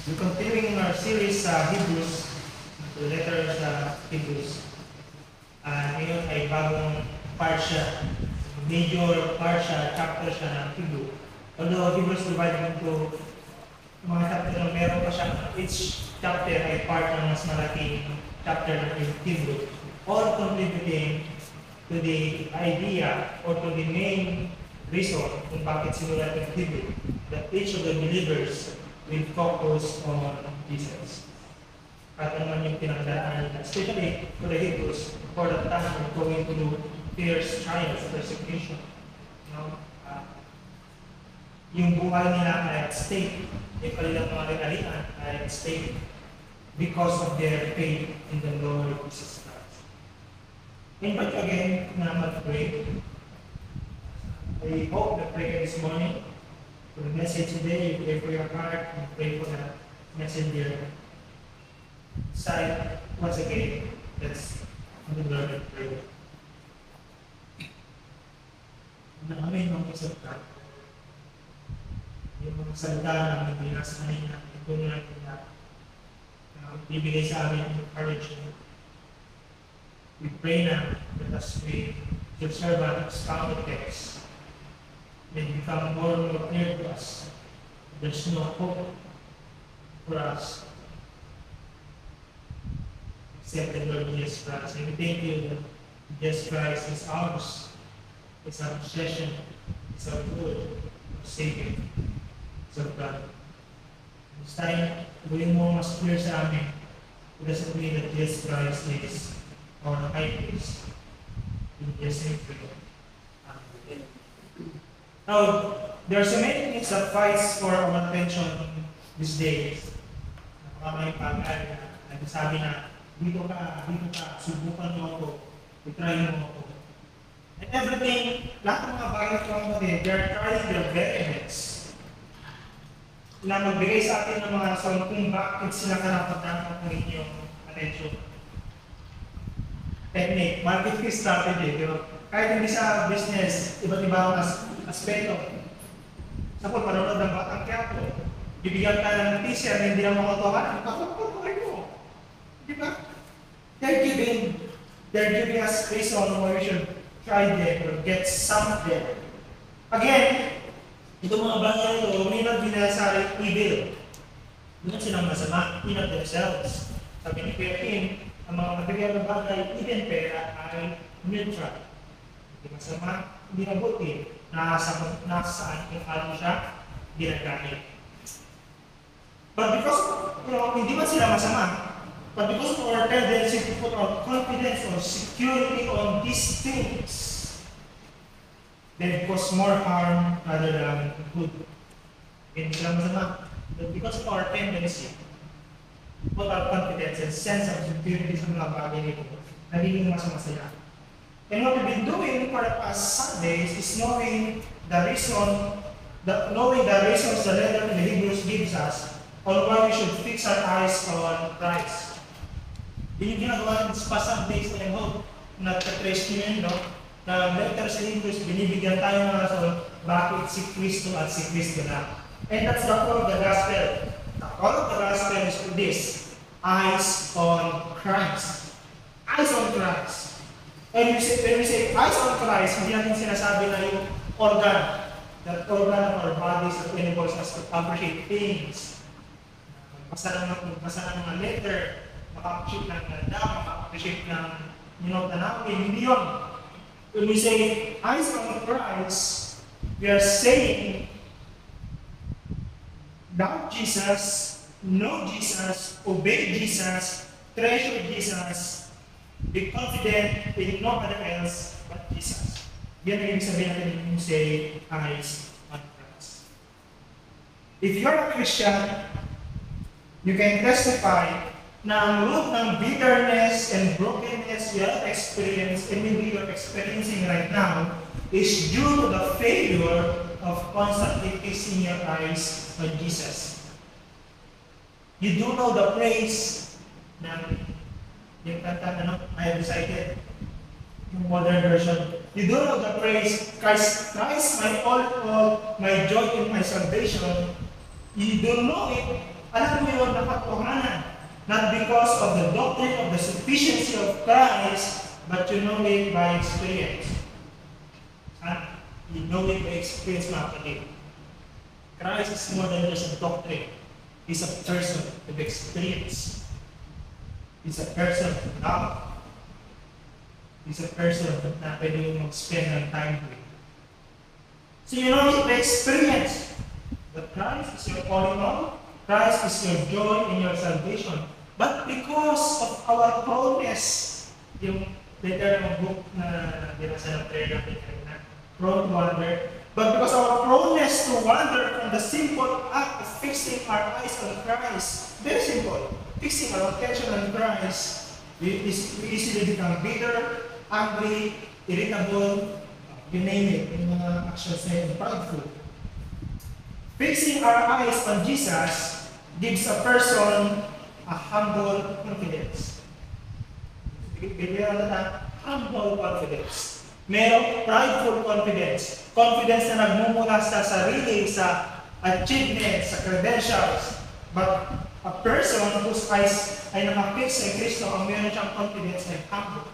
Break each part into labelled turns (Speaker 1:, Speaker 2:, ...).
Speaker 1: We're continuing our series sa Hebrews, the letter sa Hebrews. Ngayon ay bagong part siya, major part siya, chapter siya ng Hebrew. Although Hebrews divided into mga chapter na meron pa siya, each chapter ay part ng mas malaking chapter ng Hebrew. All contributing to the idea or to the main reason kung bakit sinulat ng Hebrew, that each of the believers will focus on Jesus. At naman yung pinagdaan, especially for the Hebrews, for the time of going through fierce trials, persecution. Yung buhay nila ay at stake, yung kanilang mga regalian ay at stake because of their faith in the Lord Jesus Christ. Invite again na mag-pray. I hope the prayer this morning, for the message today, you pray for your heart, and pray for the messenger. Side, once again, let's learn and pray. Namin ang isang ka. Yung mga salita na may binasa kanina, ito na natin na ibigay sa amin encouragement. We pray na that as we observe and expound the text, may become more and more clear to us. There's no hope for us except the Lord Jesus Christ. And we thank you that Jesus Christ is ours. It's our possession. It's our good. Our Savior. It's our God. This time, gawin mo mas clear sa amin. It doesn't mean that Jesus Christ is our high priest. In Jesus' name, pray. Amen. Now, there are so many things that fights for our attention these days. May pag-ay na nagsasabi na, dito ka, subukan mo ako, itry mo ako. And everything, lahat ng mga bagay ko mo din, they're trying their very best na magbigay sa atin ng mga rason kung bakit sila karapat-dapat ng inyong attention. Technique, marketing strategy, di ba? Kahit hindi sa business, iba't iba ang aspeto. Sa po, panonood ng Batang Quiapo, bibigyan ka ng teaser na hindi na makatokan, kapag mo. Di ba? They're giving us reason why we should try them or get some of them. Again, itong mga bagay ito, may not binasari evil. Doon silang masama, in of themselves. Sabi ni Kuya Kim, ang mga material na bagay, even pera, ay neutral. Hindi masama, hindi mabuti. Nasaan kung ano siya ginagamit. But because, hindi man sila masama, but because of our tendency to put our confidence or security on these things, they cause more harm rather than good. Hindi sila masama. But because of our tendency to put our confidence and sense of security sa mga bagay nito, nagiging masama sila. And what we've been doing for the past Sundays is knowing the reasons the letter in the Hebrews gives us on why we should fix our eyes on Christ. Yun yung ginagawa natin sa past Sundays na yung hope na trace nyo yun, no? Na letter sa Hebrews, binibigyan tayo ng rason bakit si Kristo at si Kristo na. And that's the core of the gospel. The core of the gospel is this: eyes on Christ. Eyes on Christ. And when we say eyes on Christ, hindi natin sinasabi na yung organ, that organ of our bodies that enables us to appreciate things. Magbasa ng mga letter, maka-appreciate ng ganda, maka-appreciate ng tanawin, hindi yun. When we say eyes on Christ, we are saying doubt Jesus, know Jesus, obey Jesus, treasure Jesus, be confident in no other else but Jesus. Yan ang ibig sabihin natin yung say, eyes on Christ. If you're a Christian, you can testify na ang root ng bitterness and brokenness you have experienced and maybe you're experiencing right now is due to the failure of constantly fixing your eyes on Jesus. You do know the praise ng yung kanta, I have recited, yung modern version. You do know the praise, Christ my all, my joy in my salvation. You don't know it Alam mo yun, nakatotohanan. Not because of the doctrine of the sufficiency of Christ, but you know it by experience. You know it by experience, mga kapatid. Christ is more than just a doctrine. He's a person of experience. He's a person of love. He's a person na pwede yung mag-spend ng time with. So you know it by experience. But Christ is your all in all. Christ is your joy in your salvation. But because of our proneness, yung later ng book na binasa ng prayer natin kanina, prone to wander, but because of our proneness to wander from the simple act of fixing our eyes on Christ, very simple, fixing our attention on Christ, we easily become bitter, angry, irritable, you name it, yung mga actions na yun, prideful. Fixing our eyes on Jesus gives a person a humble confidence. Bigyan na humble confidence. Merong prideful confidence. Confidence na nagmumula sa sarili, sa achievements, sa credentials. But a person whose eyes ay nakafix sa Kristo, ang meron siyang confidence ay humble.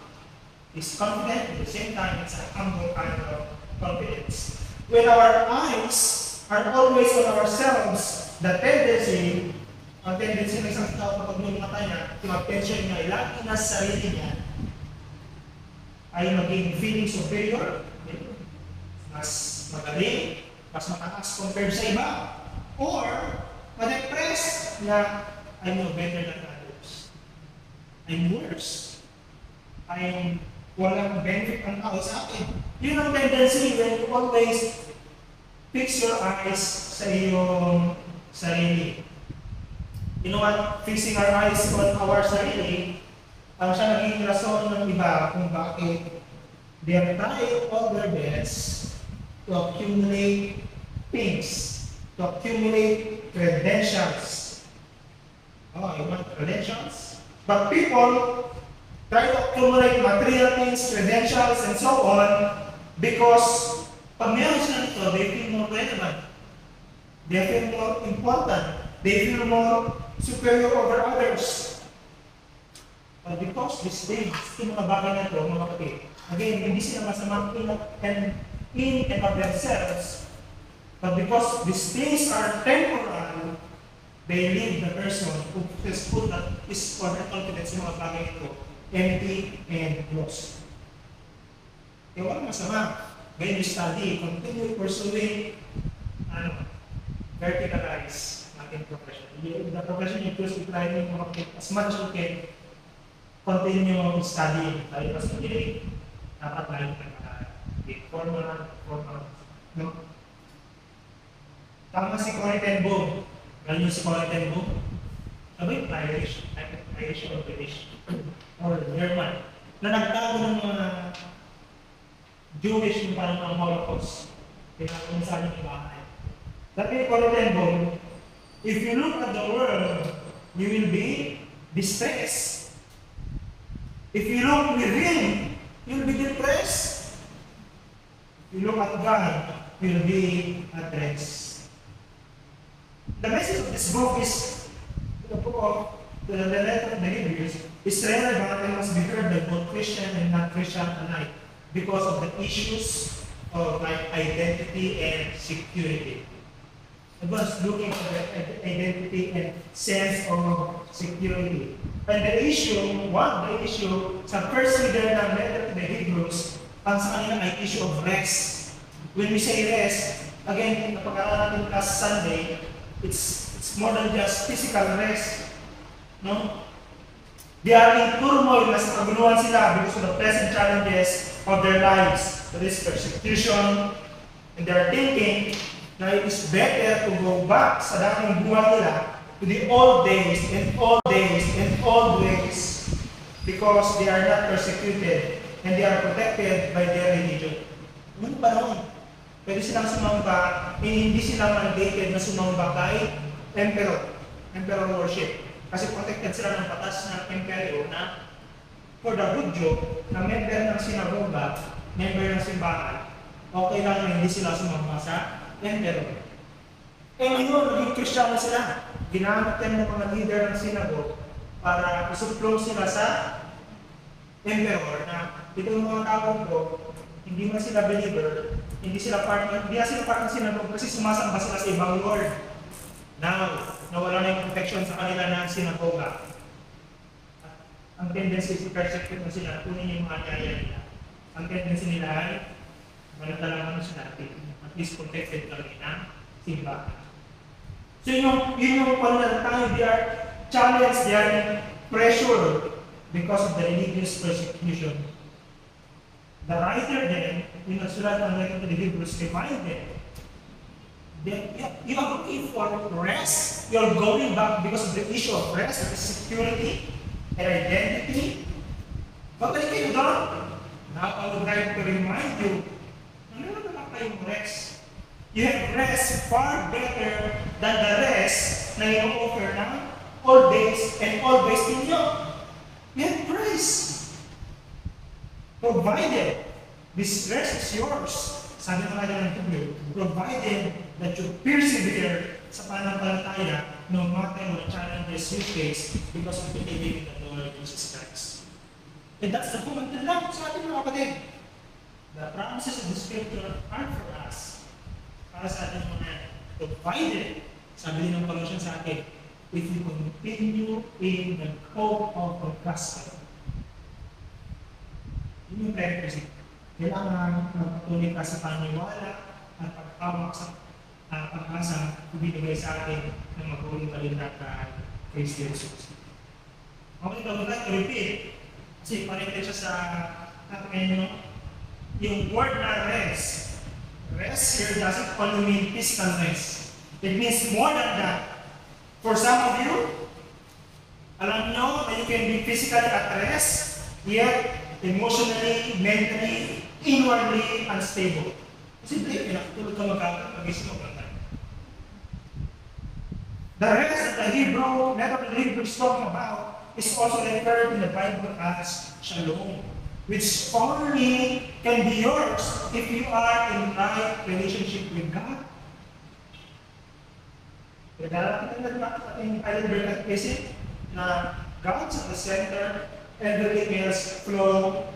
Speaker 1: He's confident, at the same time, it's a humble kind of confidence. When our eyes are always on ourselves, the tendency ng isang tao kapag may mata niya, yung attention niya ay lagi na sa sarili niya, ay maging feeling superior, mas magaling, mas mataas compared sa iba, or ma-depress na I'm no better than others. I'm worse. I'm walang benefit ang tao sa akin. Yun ang tendency when you always fix your eyes sa iyong sarili. You know what? Fixing our eyes on our sarili, ang siya naging rason ng iba kung bakit they are trying all their best to accumulate things, to accumulate credentials. Oh, you want credentials? But people try to accumulate material things, credentials, and so on because pag meron sila nito, they feel more relevant. They feel more important. They feel more superior over others. But because these things, yung mga bagay na ito, mga kapatid, again, hindi sila masamang in and of themselves, but because these things are temporal, they leave the person who has put his or her confidence in mga bagay ito empty and lost. Kaya walang masama. When you study, continue pursuing verticalize natin profession. The profession you choose to try as much as you can continue studying. Dahil mas magaling, dapat lalo ka formal. No? Tama si Corey ten Boom. Galing si Corey ten Boom. Sabi, Irish or British or German na nagtago ng mga Jewish yung parang mga Holocaust. Kaya kung saan yung bahay. Sabi ni Corey ten Boom, if you look at the world, you will be distressed. If you look within, you'll be depressed. If you look at God, you'll be at rest. The message of this book is, the book of the letter of the Hebrews, is relevant and must be heard by both Christian and non-Christian alike because of the issues of like identity and security. I was looking for the identity and sense of security. And the issue sa first reader ng letter to the Hebrews, ang sa kanila ay issue of rest. When we say rest, again, napag-aralan natin last Sunday, it's more than just physical rest. No? They are in turmoil na sa kaguluhan sila because of the present challenges of their lives. That is persecution, and they are thinking na it is better to go back sa dating buhay nila to the old days and old ways because they are not persecuted and they are protected by their religion. Noong panahon, pwede silang sumamba, hindi sila mandated na sumamba kay emperor worship. Kasi protected sila ng batas ng imperyo na for the Hudyo, na member ng sinagoga, member ng simbahan, okay lang na hindi sila sumamba sa emperor. Eh ngayon, naging Kristiyano sila. ginamit yan ng mga leader ng synagogue para isuplong sila sa emperor na ito yung mga tao ko, hindi man sila believer, hindi sila part ng synagogue kasi sumasamba sila sa ibang lord. Now, nawala na yung protection sa kanila ng sinagoga. Ang tendency is persecute mo sila, kunin yung mga kaya nila. Ang tendency nila ay manatalaman mo sila at least protected ka rin ng simbahan. So yun yung pananatang, they are challenged, they are pressured because of the religious persecution. The writer then, yung nagsulat ng letter to the Hebrews, remind them that you are looking for rest, you are going back because of the issue of rest, security, and identity. But when you don't, now I would like to remind you, ano naman kayong rest? You have rest far better than the rest na i-offer ng all days and all days ninyo. You have rest. Provided this rest is yours. Sabi ng kanya ng Hebrew, provided that you persevere sa pananampalataya no matter what challenges you face because of believing in the Lord Jesus Christ. And that's the moment na lang sa ating mga kapatid. The promises of the Scripture are for us. Para sa ating mga provided, sabi din ng Colossians sa atin, if you continue in the hope of the gospel. Yun yung prerequisite. Kailangan magpatuloy ka sa paniwala at pagkawak sa pag-asa ibinigay sa atin ng magulong balita kay Jesus. Okay, I would like to repeat, kasi connected siya sa atin yung word na rest. Rest here doesn't only mean physical rest. It means more than that. For some of you, alam nyo that you can be physically at rest, yet emotionally, mentally, inwardly unstable. Kasi pinakatulog ka mag-isip mo. The rest that the Hebrew, letter of the Hebrew is talking about is also referred in the Bible as shalom, which only can be yours if you are in right relationship with God. Nagdarating na natin ating Heidelberg Catechism na God's at the center, everything else flow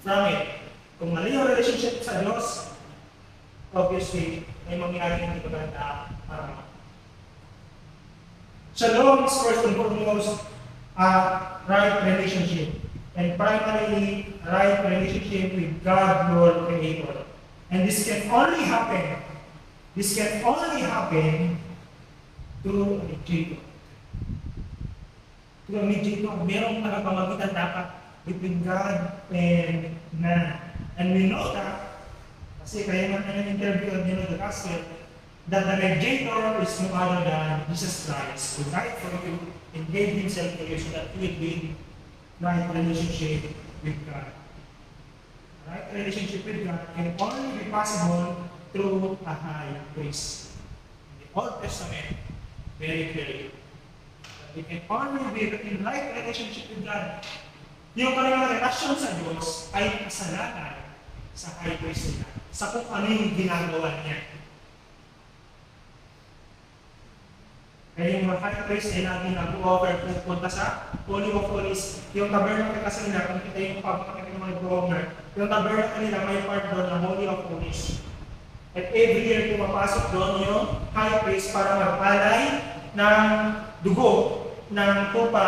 Speaker 1: from it. Kung mali yung relationship sa Diyos, obviously, may mangyari hindi maganda para Shalom is first and foremost a right relationship, and primarily a right relationship with God, your Creator. And this can only happen through a mediator. Through a mediator, merong nakapamagitan dapat between God and man. And we know that, kasi kaya nga ng interview at the gospel, that the mediator is no other than Jesus Christ, who died for you and gave himself for you so that you would be in right relationship with God. Right relationship with God can only be possible through a high priest. In the Old Testament, very clearly, it can only be in right relationship with God. Yung kanilang relasyon sa Diyos ay kasalanan sa high priest nila, sa kung ano yung ginagawa niya. Kaya yung mga high priest ay lagi nag-offer pupunta sa Holy of Holies. Yung tabernacle kasi nila, kung kita yung pagkakita ng mga governor, yung tabernacle nila may part doon na Holy of Holies. At every year pumapasok doon yung high priest para magpalay ng dugo ng tupa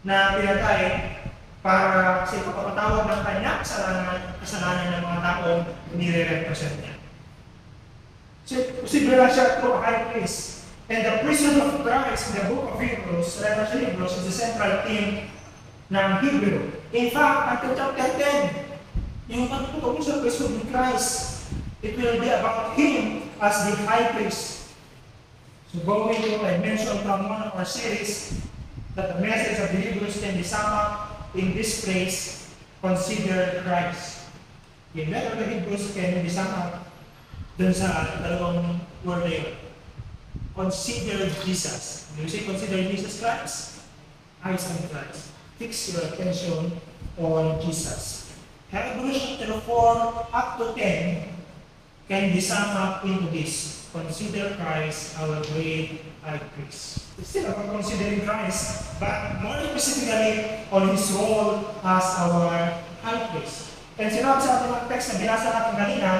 Speaker 1: na pinatay para sa ipapatawad ng kanya kasalanan ng mga taong nire-represent niya. So, posible lang siya through a high priest. And the priesthood of Christ in the book of Hebrews, letter to Hebrews, is the central theme ng Hebrew. In fact, until chapter 10, yung pagtutukoy sa priesthood of Christ, it will be about Him as the high priest. So going to, I mentioned from one of our series, that the message of the Hebrews can be summed up in this phrase, consider Christ. Yung letter of the Hebrews can be summed up dun sa dalawang word na yun. Consider Jesus. When you say consider Jesus Christ, eyes on Christ. Fix your attention on Jesus. Hebrews chapter 4 up to 10 can be summed up into this: consider Christ our great high priest. It's still about considering Christ, but more specifically on his role as our high priest. And sinabi sa ating mga text na binasa natin kanina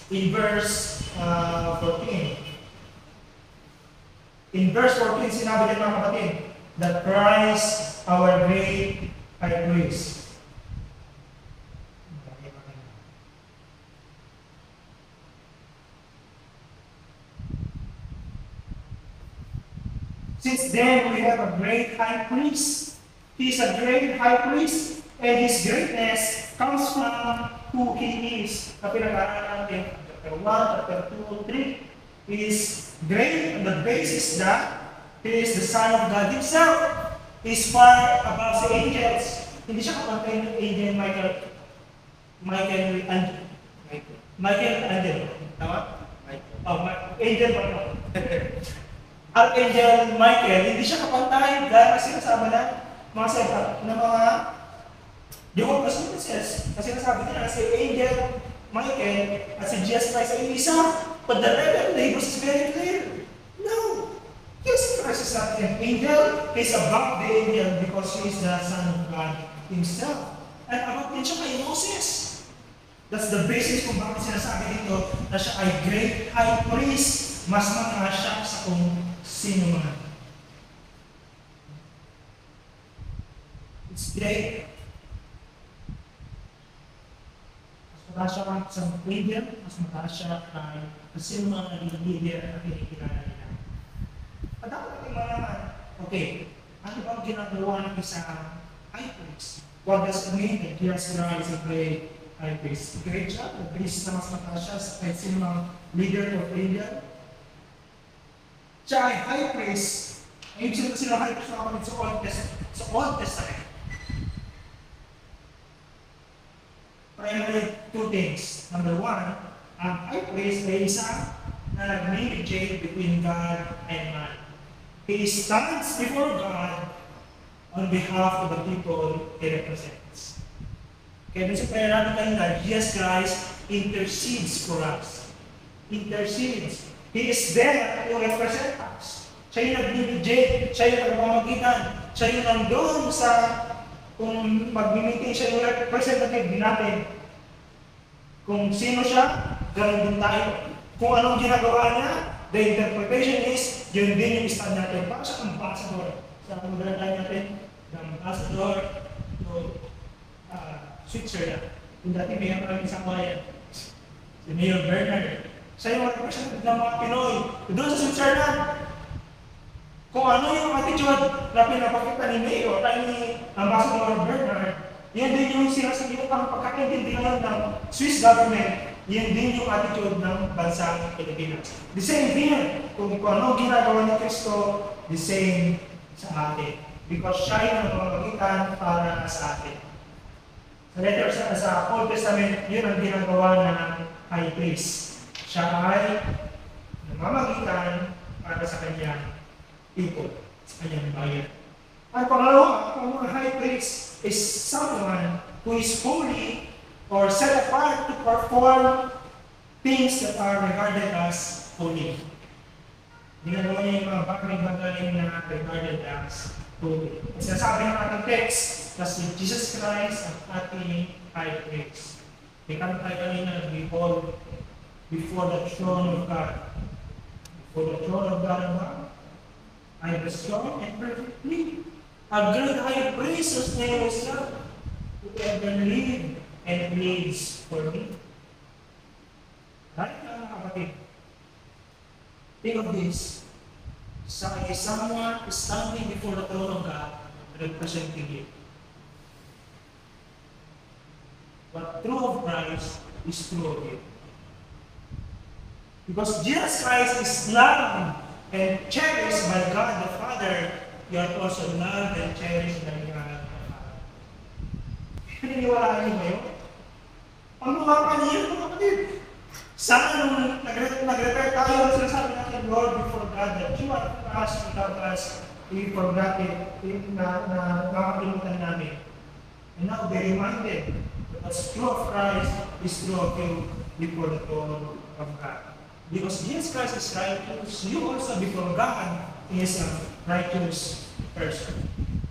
Speaker 1: in verse 14. In verse 14, sinabi din mga kapatid, that Christ our great high priest. Since then, we have a great high priest. He is a great high priest, and his greatness comes from who he is. Na pinag-aaral natin, chapter 1, chapter 2, 3, is great on the basis that he is the Son of God himself. He is far above the angels. Hindi siya kapantay ng angel Michael. Tama? Angel ba ito? Archangel Michael, hindi siya kapantay dahil kasi kasama na mga setup na mga Jehovah's Witnesses. Kasi nasabi nila si Angel Michael at si Jesus Christ ay isa, but the letter of the Hebrews is very clear. No! Jesus Christ is not an angel. He is above the angel because he is the Son of God himself. And above din siya kay Moses. That's the basis kung bakit sinasabi dito na siya ay great high priest. Mas makasya sa kung sino man. It's great. Mas makasya ka sa leader, mas makasya kay sino man ang leader na kinikilala nila. At dapat natin malaman, okay, ano ba ang ginagawa ng isang high priest? What does it mean that Jesus Christ is a great high priest? Great job, the priest na mas makasya sa kahit sino mang leader or leader. Siya ay high priest. Ang ibig sabihin kasi ng high priest na sa Old Testament. Primarily, two things. Number one, ang high priest ay isa na nag-mediate between God and man. He stands before God on behalf of the people he represents. Kaya dun sa prayer natin kanina, Jesus Christ intercedes for us. Intercedes. He is there to represent us. Siya yung nag-mediate, siya yung nagmamagitan, siya yung nandun sa, kung mag-meeting siya yung representative din natin. Kung sino siya, ganun din tayo. Kung anong ginagawa niya, the interpretation is, yun din yung stand natin. Para sa ambassador. Sa pagdala natin, the ambassador to Switzerland. Kung dati may ang isang bayan, si Mayor Bernard. Siya yung representative ng mga Pinoy. Doon sa Switzerland, kung ano yung attitude na pinapakita ni Mayor at ni Ambassador Bernard, yan din yung sinasabi ang pagkakaintindihan ng Swiss government, yan din yung attitude ng bansang Pilipinas. The same here, kung ano ginagawa ni Kristo, the same sa atin. Because siya yung nagmamagitan para sa atin. Sa letter sa Old Testament, yun ang ginagawa ng high priest. Siya ay namamagitan para sa kanyang people, sa kanyang bayan. At pangalawa, ang high priest is someone who is holy or set apart to perform things that are regarded as holy. Ginagawa niya yung mga bagay-bagay na regarded as holy. At sinasabi ng ating text na si Jesus Christ ang ating high priest. Ikaw tayo kanina, behold, before the throne of God. Before the throne of God above, I am strong and perfectly. A great high priest whose name is God, who ever lived and lives for me. Right, kapatid? Think of this. Someone is standing before the throne of God, representing you. But true of Christ is true of you. Because Jesus Christ is loved and cherished by God the Father, you are also loved and cherished by God the Father. Pininiwalaan niyo ba yun? Ang mga kanina, mga kapatid. Sana nung nag-retire tayo, sinasabi natin, Lord, before God, that you are us without us, we forgot it, na nakakalimutan namin. And now, be reminded that as true of Christ, is true of you before the throne of God. Because Jesus Christ is righteous, you also before God is a righteous person.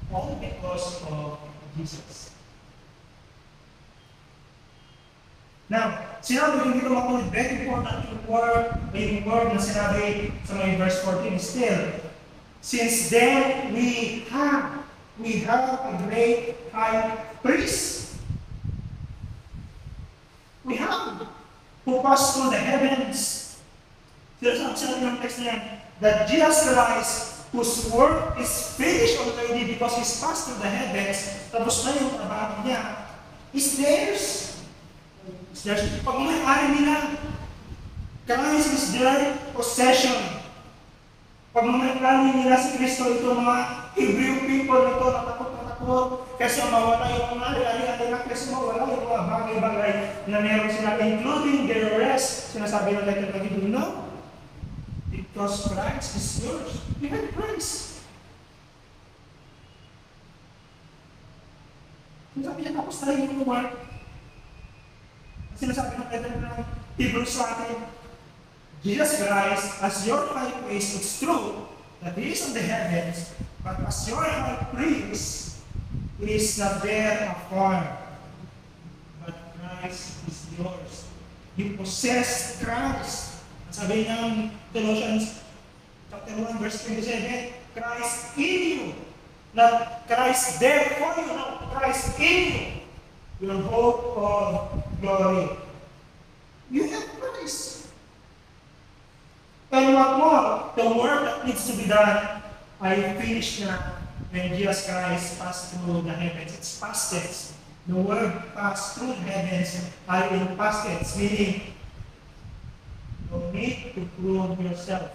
Speaker 1: All because of Jesus. Now, sinabi ko dito mga very important yung word na sinabi sa may verse 14 is still, since then we have a great high priest. We have who passed through the heavens. Sinabi ng text na yan, that Jesus Christ, whose work is finished already because He's passed through the heavens, tapos na yung trabaho niya, is theirs. Pag may-ari nila, Christ is their possession. Pag may-ari nila si Kristo, ito mga Hebrew people na ito, natakot, kasi mawala yung mga ari-ari nila, kasi mawala yung mga bagay-bagay na meron sila, including their rest. Sinasabi ng letter na Hebrew, no? Because Christ is yours. You have Christ. Sinasabi niya, tapos tayo yung work. Sinasabi ng letter ng Hebrews sa atin, Jesus Christ, as your high priest, it's true that He is in the heavens, but as your high priest, He is not there afar. But Christ is yours. You possess Christ. Sabi ng Colossians chapter 1, verse 27, Christ in you. Not Christ there for you, not Christ in you. Your hope of glory. You have Christ. And what more? The work that needs to be done, I finished na when Jesus Christ passed through the heavens. It's past tense. The word passed through the heavens are in past tense, meaning no need to prove yourself.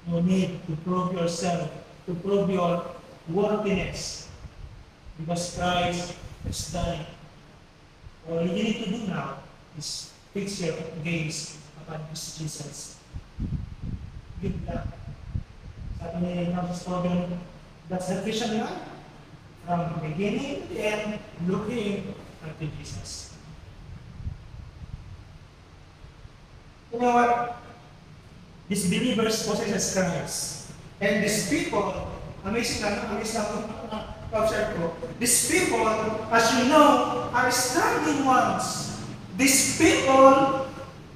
Speaker 1: No need to prove yourself, to prove your worthiness. Because Christ is dying. All you need to do now is fix your gaze upon this Jesus. Give that. Sabi ni Nams Program, that's the Christian life. From the beginning to the end, looking unto Jesus. You know what? These believers possess Christ. And these people, amazing na observe ko, these people, as you know, are struggling ones. These people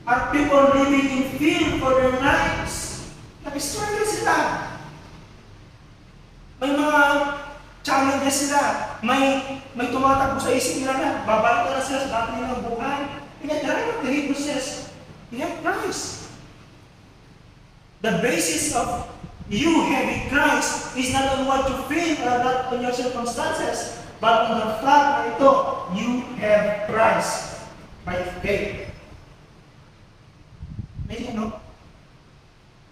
Speaker 1: are people living in fear for their lives. Nag-struggle sila. May mga challenges sila. May tumatakbo sa isip nila na babalik na sila sa dati nilang buhay. Kaya dahil the Hebrew says, you have Christ. The basis of you having Christ is not on what you feel or not on your circumstances, but on the fact na ito, you have Christ by faith. May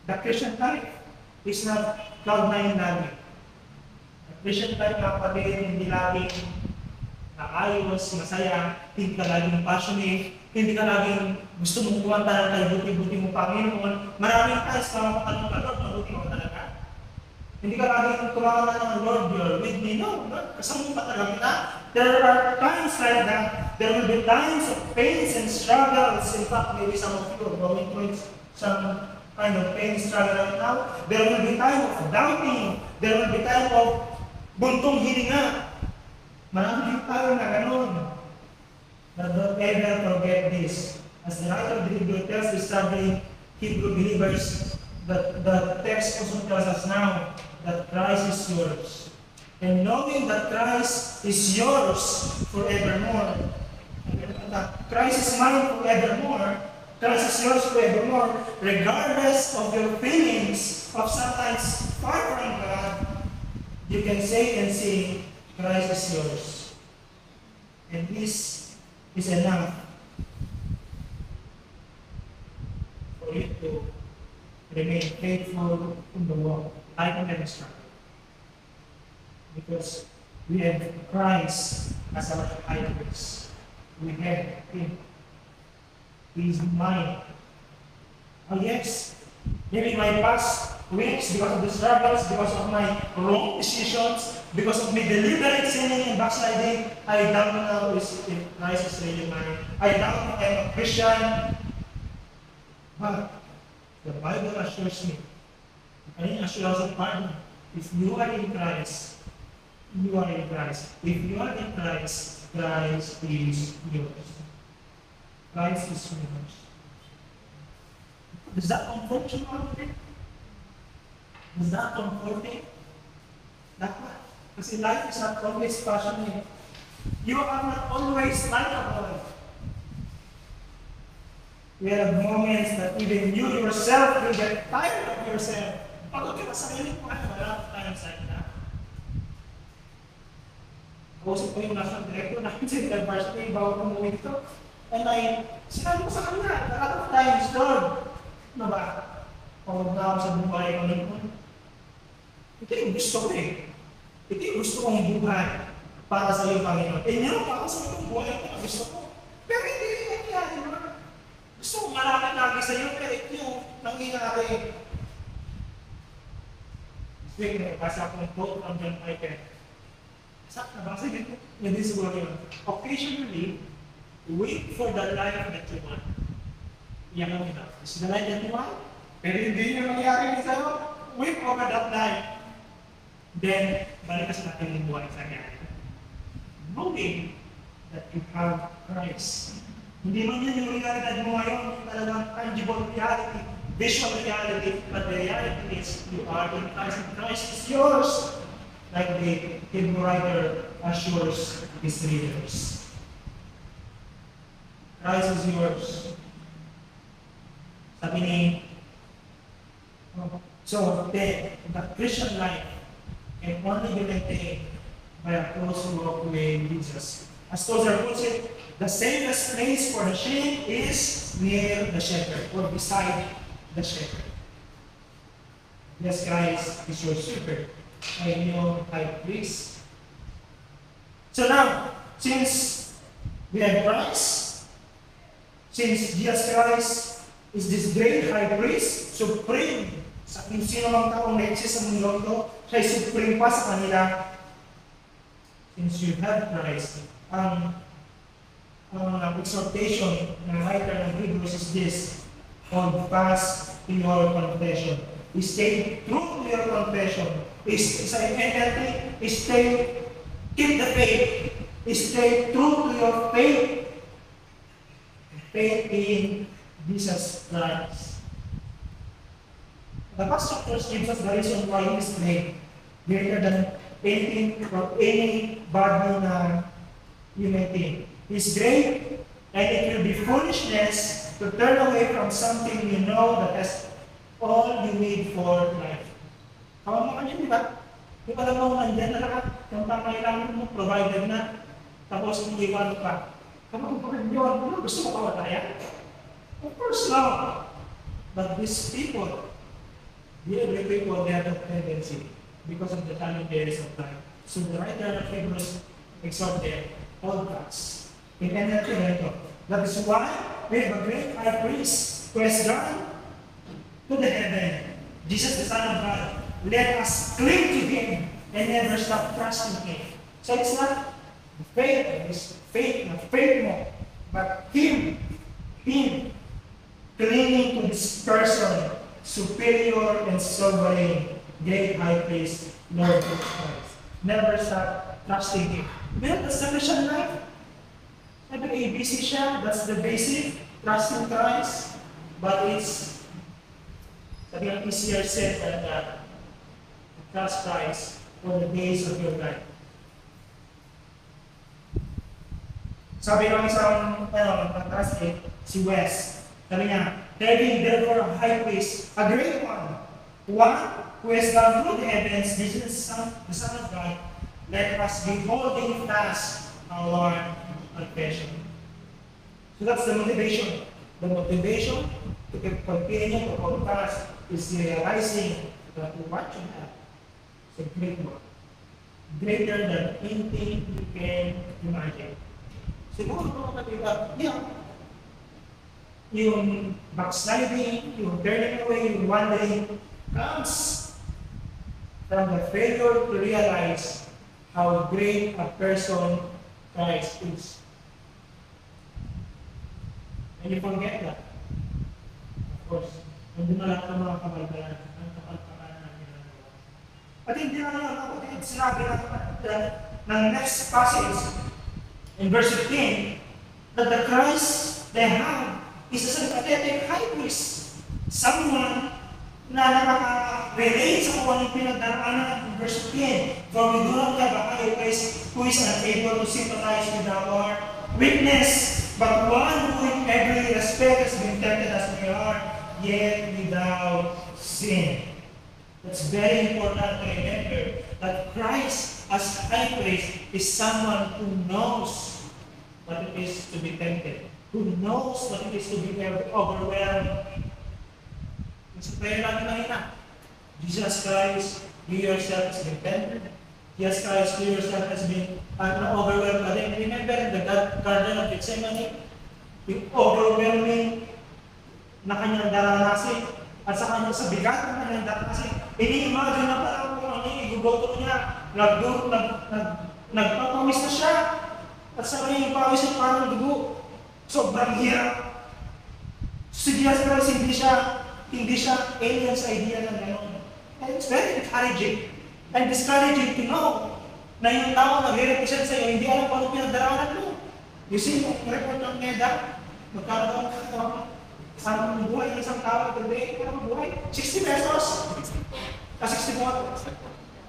Speaker 1: the Christian life is not cloud9 lagi. The Christian life, kapatid, hindi laging ayos, masaya, hindi ka laging passionate, hindi ka laging gusto mong kumanta na tayo, buti-buti mo Panginoon. Maraming times na makatanong ka, Lord, mabuti mo talaga. Hindi ka laging kumanta ng Lord, you're with me. No, Lord, kasama mo pa talaga kita. There are times like that. There will be times of pains and struggles. In fact, maybe some of you are going through some kind of pain struggle right now. There will be time of doubting. There will be time of buntong hininga. Marami din tayo na ganun. But don't ever forget this. As the writer of the Hebrew tells the struggling Hebrew believers, the text also tells us now that Christ is yours. And knowing that Christ is yours forevermore, Christ is mine forevermore, Christ is yours forevermore, regardless of your feelings of sometimes far from God, you can say and sing, Christ is yours. And this is enough for you to remain faithful in the walk. I can never struggle. Because we have Christ as our high priest. We have Him. He is mine. Oh yes, maybe my past weeks, because of the struggles, because of my wrong decisions, because of my deliberate sinning and backsliding, I doubt now if Christ is really mine. I doubt if I'm a Christian. But the Bible assures me, and assures of pardon. If you are in Christ, you are in Christ. If you are in Christ, Christ is yours. Christ is yours. Does that comfort you out there? Does that comfort you? Dapat. Kasi life is not always passionate. You are not always likable. We have moments that even you yourself will get tired of yourself. Pagod ka sa sarili mo, wala times like that. Kausap ko yung national director namin sa university, bago kong umuwi dito. And sinabi ko sa kanya, a lot of times, Lord, ano ba? Pagod na ako sa buhay ko nun. Ito yung gusto ko eh. Ito yung gusto kong buhay para sa iyo, Panginoon. Eh, nyo, para sa iyo buhay ko na gusto ko. Pero hindi rin nangyari, Lord. Gusto kong malapit lagi sa iyo, pero ito yung nangyari. Speaking of, basa akong quote from John Piper. Sabi na, basta dito, hindi siguro yun. Occasionally, wait for the life that you want. Yan ang ito. Is the life that you want? Pero hindi nyo nangyari sa'yo. Wait over that life. Then, balik kasi natin yung buhay sa kanya. Knowing that you have Christ. Hindi man yun yung realidad mo ngayon, yung talagang tangible reality, visual reality, but the reality is you are in Christ, and Christ is yours. Like the Hebrew writer assures his readers. Christ is yours. Sabi ni, so the Christian life can only be maintained by a close walk with Jesus. As Tozer puts it, the safest place for the sheep is near the shepherd or beside the shepherd. Yes, Christ is your shepherd. I know high priest. So now, since we have Christ, since Jesus Christ is this great high priest, supreme, sa kung sino mang taong na-exist sa mundo ito, siya ay supreme pa sa kanila. Since you have Christ, ang exhortation ng writer ng Hebrews is this: hold fast in your confession. Stay true to your confession. Keep the faith. Stay true to your faith. Faith in Jesus Christ. The past chapters gives us the reason why he is great, greater than anything or any body na you may think. He's great, and it will be foolishness to turn away from something you know that has all you need for life. Kawan mo kanya, di ba? Yung alam mo, nandyan na lahat. Yung pangailangan mo, provided na. Tapos, hindi iwan pa. Kapag yun, gusto mo kawatayan? Of course not. But these people, they have a tendency because of the challenges of life. So the writer of Hebrews exhort them, hold fast. In anything, that is why we have a great high priest who has gone to the heaven, Jesus the Son of God. Let us cling to Him and never stop trusting Him. So it's not faith mo, but Him clinging to this person, superior and sovereign, great high priest, Lord Jesus Christ. Never stop trusting Him. Well, that's the Christian life. Sabi ABC siya, that's the basic, trusting Christ, but it's sabi ang easier said than that. Trust Christ for the days of your life. Sabi ng isang translate, si Wes, sabi niya, having therefore a high priest, a great one who has gone through the heavens, Jesus the Son of God, let us be holding fast our confession. So that's the motivation. The motivation to continue to hold fast is realizing that what you have is a great one. Greater than anything you can imagine. Siguro mga katiba, yung backsliding, yung turning away, yung wandering, comes from the failure to realize how great a person Christ is. And you forget that. Of course, nandun na lahat ng mga kamalbalan, ang kapalpakan na ginagawa. At hindi na lang kapatid, sinabi ng next passage, in verse 15, that the Christ they have is a sympathetic high priest. Someone na nakaka-relate sa kung anong pinagdaraanan in verse 15. For we do not have a high priest who is unable to sympathize with our weakness, but one who in every respect has been tempted as we are, yet without sin. That's very important to remember that Christ as high priest is someone who knows what it is to be tempted, who knows what it is to be overwhelmed. Sa prayer natin kanina, Jesus Christ, you yourself has been tempted. Jesus Christ, you yourself has been overwhelmed. But remember in the Garden of Gethsemane, yung overwhelming na kanyang daranasin at sa bigat ng kanyang daranasin, ini-imagine na parang kung ano yung igugoto niya, nagpapawis na siya at sa kanyang pawis ay parang dugo. Sobrang hirap. Si Jesus Christ, hindi siya alien sa idea ng gano'n. And it's very encouraging and discouraging to know na yung tao na nag-represent sa iyo, hindi alam kung ano pinagdaraanan mo. You see, yung report ng NEDA, magkakaroon ang buhay ng isang tao today, ano buhay? 60 pesos. 64.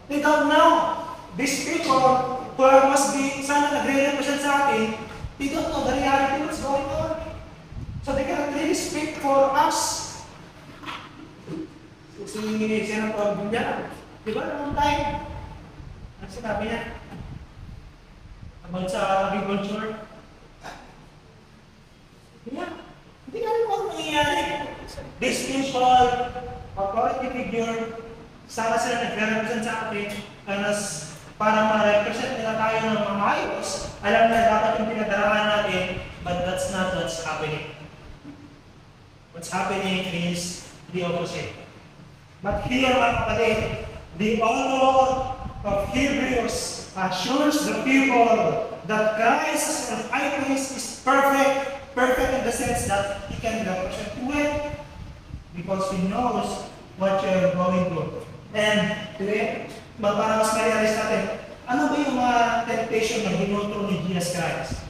Speaker 1: They don't know. These people who must be, sana nagre-represent sa atin, they don't know the reality what's going on. So they cannot really speak for us. Singingin siya ng pagbunya. Di ba naman tayo? Ang sinabi niya? About sa agriculture. Hindi ka rin kung nangyayari. These people, authority figure, sana sila nag-represent sa atin, para ma-represent nila tayo ng mga ayos. Alam na dapat yung pinadaraan natin, but that's not what's happening. What's happening is the opposite. But here, mga kapatid, the author of Hebrews assures the people that Christ as high priest is perfect in the sense that he can represent well because he knows what you're going through. And today, para mas ma-realize natin, ano ba yung mga temptation na ginutro ni Jesus Christ?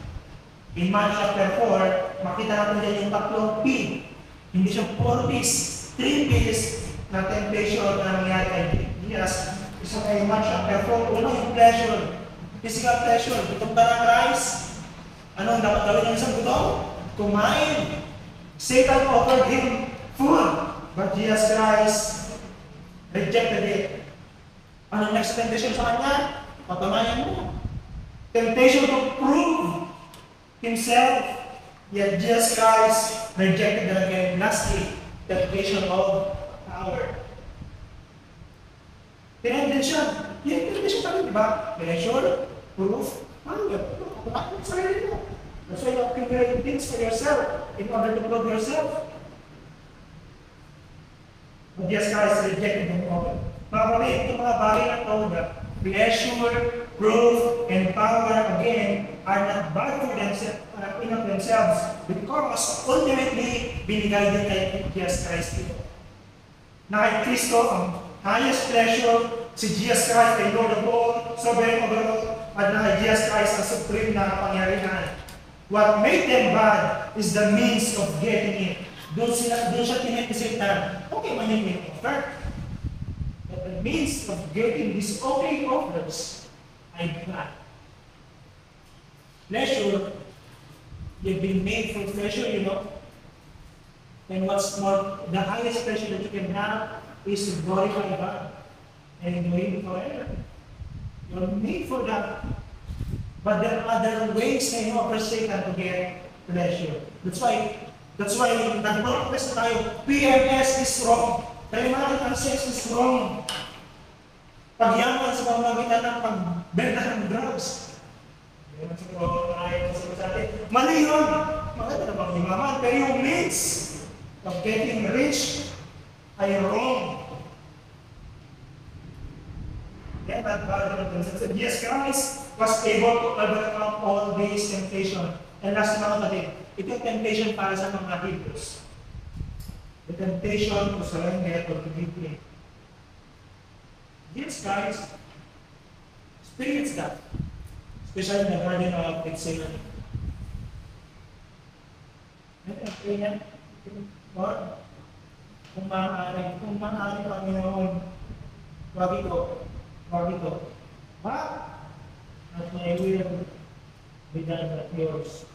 Speaker 1: In Mark chapter 4, makita natin din yung tatlong P. Hindi siya 4 P's, 3 P's na temptation na nangyari kay Jesus. Isa kay Mark chapter 4, una yung pleasure, physical pleasure. Gutom ka ng rice, ano ang dapat gawin ng isang gutom? Kumain. Satan offered him food, but Jesus Christ rejected it. Ano next temptation sa kanya? Patunayan mo. Temptation to prove himself, yet Jesus Christ rejected it again. Lastly, temptation of power. Tinendensyon. Yung temptation pa rin, di ba? Pleasure, proof, power. Kumain sa sarili mo. That's why you accumulate things for yourself in order to prove yourself. But Jesus Christ rejected them all. Mga kapatid, itong mga bagay na ito na pleasure, proof, and power again are not bad for themselves because ultimately binigay din kay Jesus Christ ito. Na kay Kristo ang highest pleasure, si Jesus Christ ay Lord of all, sovereign over all, at na kay Jesus Christ ang supreme na kapangyarihan. What made them bad is the means of getting it. Doon siya tinipisintan. Okay man yung main offer. But the means of getting these okay offers ay bad. Pleasure, you've been made for pleasure, you know. And what's more, the highest pleasure that you can have is to glorify God and enjoy Him forever. You're made for that. But there are other ways na in-offer Satan to get pleasure. That's why nag-protest tayo, PMS is wrong. Premarital sex is wrong. Pagyaman sa pamamagitan ng pagbenta ng drugs. Mali yun. Maganda na bang imaman. Pero yung means of getting rich ay wrong. confidence and said, yes, Christ was able to overcome all these temptation. And last mga kapatid, itong temptation para sa mga Hebrews. The temptation to surrender or to give in. Yes, Christ experienced that. Especially in the Garden of Gethsemane. And pray niya, Lord, kung maaari Panginoon, wag ito. But, not my will be done but yours.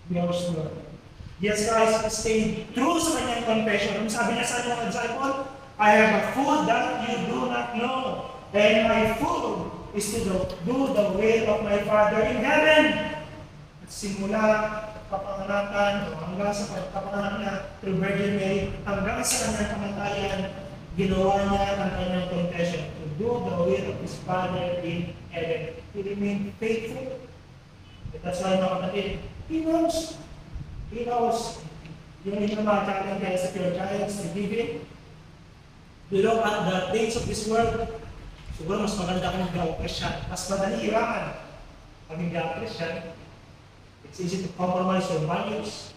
Speaker 1: Yours, Lord. Yes, Christ stayed true sa kanyang confession. Ang sabi niya sa mga disciple, I have a food that you do not know. And my food is to do the will of my Father in heaven. At simula kapanganakan o hanggang sa pagkapanganak niya through Virgin Mary, hanggang sa kanyang kamatayan, ginawa niya ang kanyang confession to do the will of His Father in heaven. He remained faithful. That's why mga kapatid, He knows. Yung inyong mga challenge kaya sa pure giants, to give in. Look at the things of this world. Siguro mas maganda kung mag-gawa Christian. Mas madali irangan pag mag-gawa Christian. It's easy to compromise your values.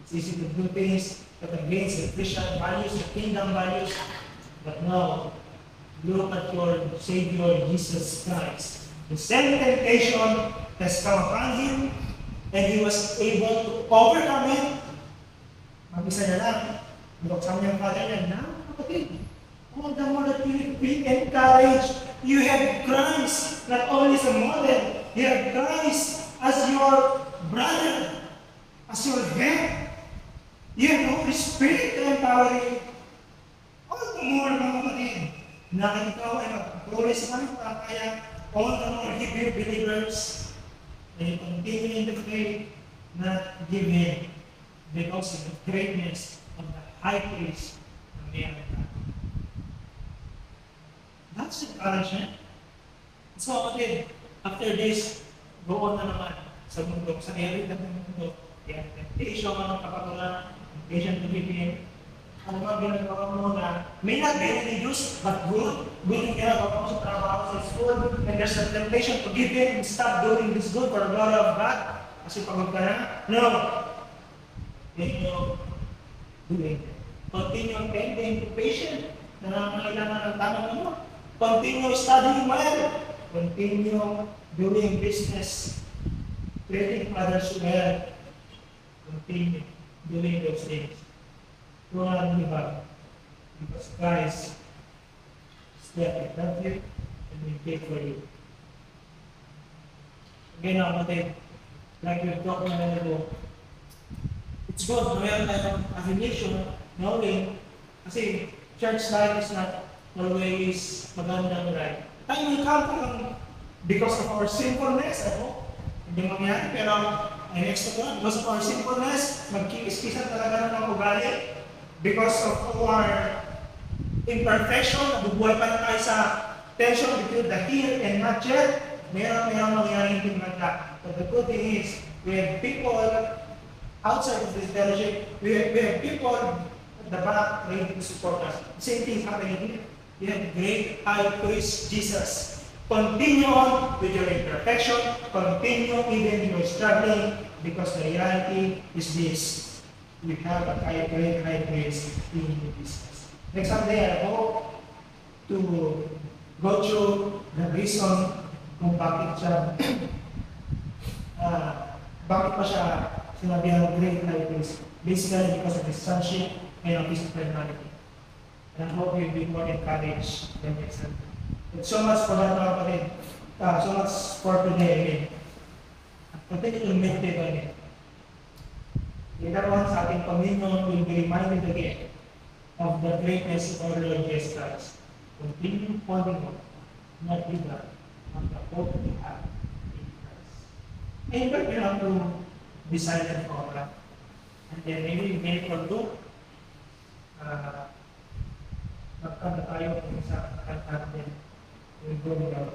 Speaker 1: It's easy to do things that against the Christian values, the kingdom values. But now, look at your Savior, Jesus Christ. The same temptation has come upon Him, and He was able to overcome it. Mag-isa niya lang. Buksan niya ang Father niya, na, kapatid, all the more that you be encouraged. You have Christ not only as a model, you have Christ as your brother, as your head. You have the Holy Spirit to empower you. All the more, mga kapatid, na ikaw ay magpatuloy sa kanyang pakaya, all the more Hebrew believers, and you continue in the faith, not give in, because of the greatness of the high priest of the America. That's encouragement. So, okay, after this, go on na naman sa mundo, sa area ng mundo. Yan, temptation, mga kapatulan, temptation to give in. Ano mga ginagawa mo na may not be religious, but good. Good yung ginagawa mo sa trabaho, sa school, and there's a temptation to give in and stop doing this good for the glory of God. Kasi pagod ka na, no. Continue doing it. Continue being patient. Nangangailangan ng tanong mo. Continue studying well. Continue doing business. Treating others well. Continue doing those things. Do not give up. Because Christ is there to help you and will pay for you. Again, kapatid, like we've talked a minute ago, it's good na meron tayong affiliation, knowing, kasi church life is not always magandang life. Tayo may come because of our sinfulness, hindi mangyari, pero ay next to God, because of our sinfulness, magkikiskisan talaga ng ugali. Because of our imperfection, nabubuhay pa na tayo sa tension between the here and not yet, meron mangyari hindi maganda. But the good thing is, we have people outside of this fellowship, we have people at the back ready to support us. Same thing happening here. You have great high priest Jesus. Continue on with your imperfection, continue even your struggling, because the reality is this. We have a great high priest in Jesus. Next Sunday, I hope to go through the reason kung bakit pa siya sinabi ang great high priest. Basically because of his sonship and of his eternality. And I hope you'll be more encouraged than next Sunday. It's so much for that, mga kapatid. So much for today again. Continue to meditate on it. Later on sa ating communion, we'll be reminded again of the greatness of our Lord Jesus Christ. Continue holding on, not give up on the hope we have in Christ. And you have to be silent for a while. And then maybe minute or two, magkanta tayo kung sa kanta natin. We'll go without